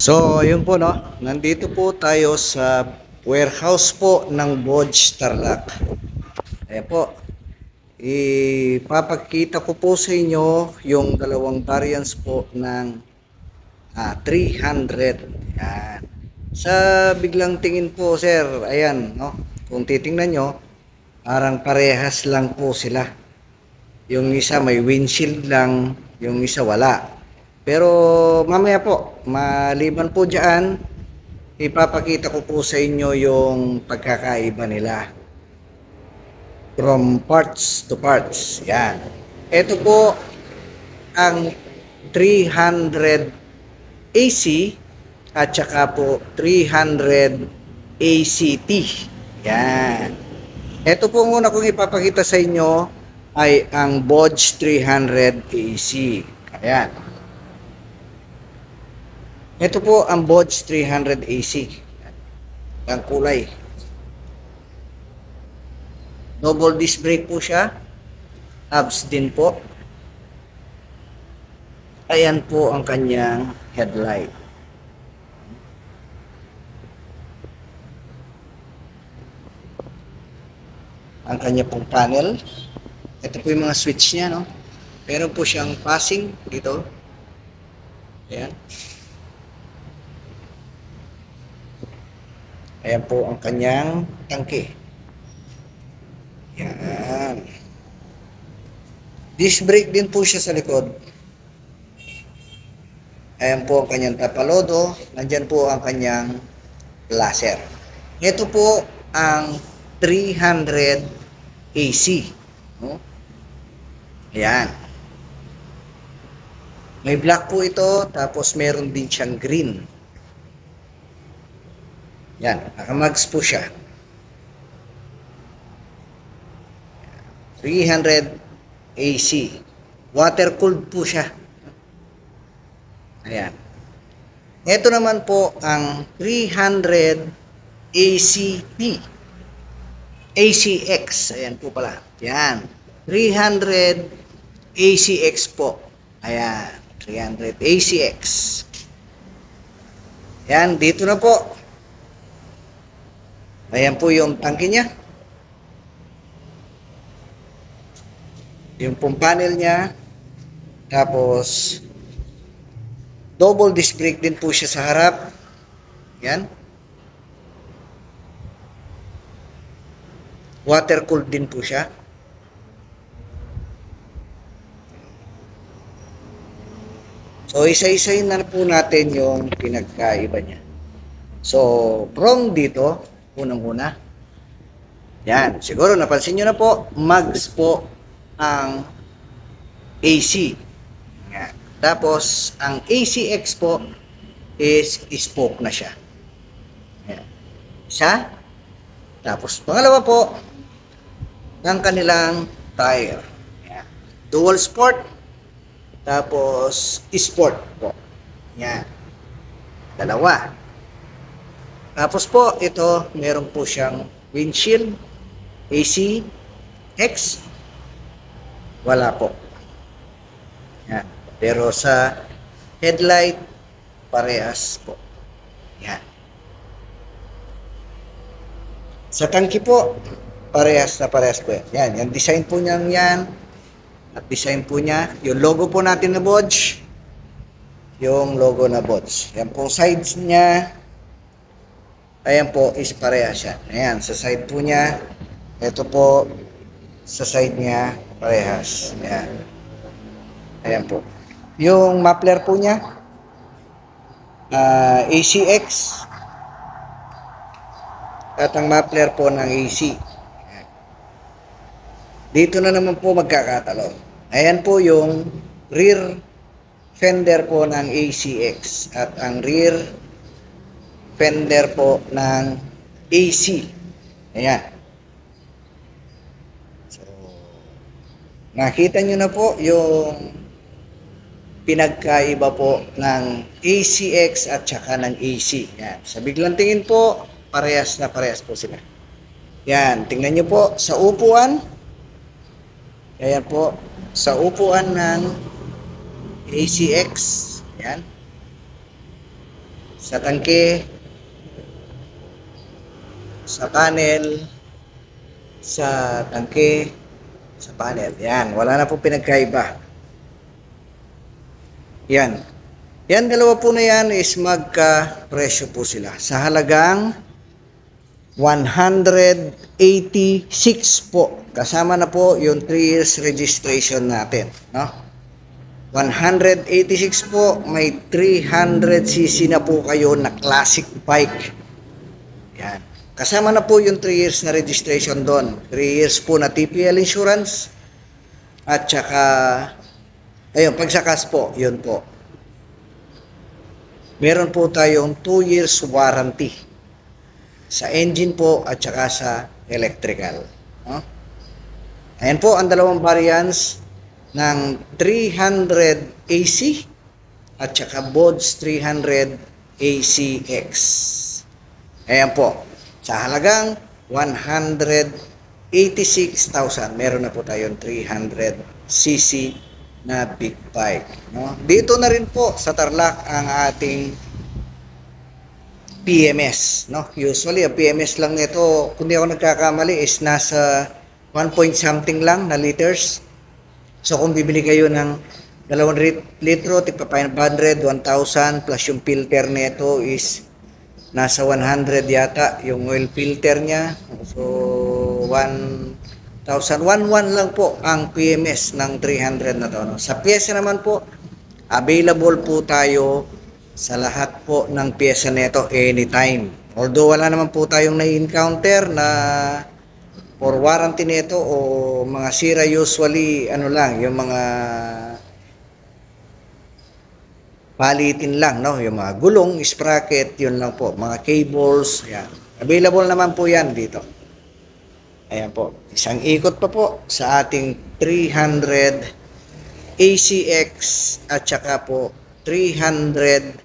So, ayun po no. Nandito po tayo sa warehouse po ng Bodge Tarlac. Ayan po. Ipapakita ko po sa inyo yung dalawang variants po ng 300. Ayan. Sa biglang tingin po, sir, ayan, no. Kung titingnan nyo, parang parehas lang po sila. Yung isa may windshield lang, yung isa wala. Pero mamaya po, maliban po dyan, ipapakita ko po sa inyo yung pagkakaiba nila. From parts to parts. Yan. Ito po ang 300 AC at saka po 300 ACT. Yan. Ito po muna kung ipapakita sa inyo ay ang Bodge 300 AC. Ayan. Ito po ang Bodge 300 AC. Ang kulay. Double disc brake po siya. Hubs din po. Ayan po ang kanyang headlight. Ang kanya pong panel. Ito po yung mga switch niya, no? Meron po siyang passing dito. Ayan. Ayan po ang kanyang tangke. Yan. Disc brake din po siya sa likod. Ayan po ang kanyang tapalodo. Nandyan po ang kanyang laser. Ito po ang 300 AC. No? Ayan. May black po ito. Tapos meron din siyang green. Yan. Nakamags po siya. 300 AC. Water cooled po siya. Ayan. Ito naman po ang 300 ACT. ACX. Ayan po pala. Yan. 300 ACX po. Ayan. 300 ACX. Yan. Dito na po. Ayan po yung tangke niya. Yung pong panel niya. Tapos double disc brake din po siya sa harap. Yan. Water cooled din po siya. So isa-isayin na po natin yung pinagkaiba niya. So from dito, unang-una. Yan, siguro napansin nyo na po, mags po ang AC. Yan. Tapos ang ACX po is spoke na siya. Yan. Isa. Tapos pangalawa po, ang kanilang tire. Yan. Dual sport. Tapos sport po. Yan. Dalawa. Tapos po, ito, meron po siyang windshield, AC, X, wala po. Yan. Pero sa headlight, parehas po. Yan. Sa tangki po, parehas na parehas po yan. Yan. Yung design po niya yan. At design po niya. Yung logo po natin na Bodge. Yung logo na Bodge. Yan pong sides niya. Ayan po is parehas siya. Ayan, sa side po niya. Ito po, sa side niya, parehas. Ayan. Ayan po. Yung muffler po niya, ACX. At ang muffler po ng AC. Ayan. Dito na naman po magkakatalo. Ayan po yung rear fender po ng ACX. At ang rear fender po ng AC. Ayan. So, nakita nyo na po yung pinagkaiba po ng ACX at saka ng AC. Ayan. Sa biglang tingin po, parehas na parehas po sila. Ayan. Tingnan nyo po sa upuan. Ayan po. Sa upuan ng ACX. Ayan. sa tangke, sa panel, sa tangke, sa panel. Yan, wala na po pinagkaiba. Yan. Yan, dalawa po na yan is magka-presyo po sila. Sa halagang 186 po. Kasama na po yung 3 years registration natin. No? 186 po, may 300cc na po kayo na classic bike. Yan. Kasama na po yung 3 years na registration doon. 3 years po na TPL insurance. At saka, ayun, pagsakas po, yun po. Meron po tayong 2 years warranty. Sa engine po at saka sa electrical. No? Ayan po ang dalawang variants ng 300 AC at saka Bods 300 ACX. Ayan po. Sa halagang 186,000, meron na po tayong 300cc na big bike. No? Dito na rin po sa Tarlac ang ating PMS. No? Usually, ang PMS lang nito, kung di ako nagkakamali, is nasa 1 point something lang na liters. So, kung bibili kayo ng 2 litro, tigpa 500, 1,000, plus yung filter nito is nasa 100 yata yung oil filter niya. So 1,000, 1,1 lang po ang PMS ng 300 na to. No? Sa pyesa naman po, available po tayo sa lahat po ng pyesa nito anytime. Although wala naman po tayong na-encounter na for warranty nito o mga sira, usually ano lang, yung mga palitin lang, no? Yung mga gulong, sprocket, yun lang po. Mga cables, yan. Available naman po yan dito. Ayan po. Isang ikot pa po sa ating 300 ACX at saka po 300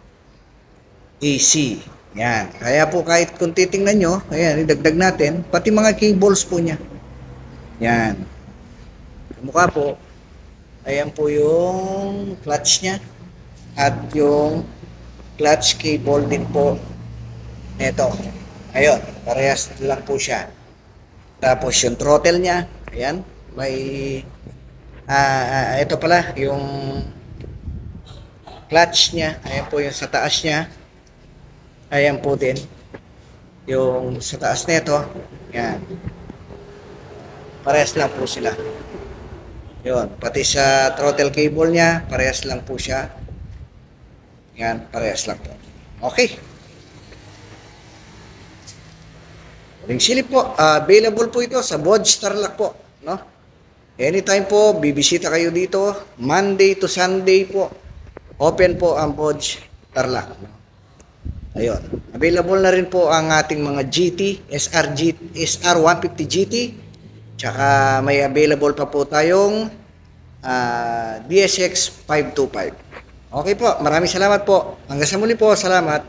AC. Yan. Kaya po kahit kung titingnan nyo, ayan, idagdag natin, pati mga cables po niya. Yan. Mukha po, ayan po yung clutch niya. At yung clutch cable din po nito. Ayun, parehas lang po siya. Tapos yung throttle niya, ayan, may ito pala yung clutch niya, ayan po yung sa taas niya. Ayan po din yung sa taas nito. Ayan. Parehas lang po sila. Yun, pati sa throttle cable niya, parehas lang po siya. Yan, parehas lang po. Okay. Uling silip po. Available po ito sa Bods Tarlac po. No? Anytime po, bibisita kayo dito. Monday to Sunday po. Open po ang Bods Tarlac. No? Ayun. Available na rin po ang ating mga GT, SR150 GT. Tsaka may available pa po tayong DSX 525. Okay po, maraming salamat po. Hanggang sa muli po, salamat.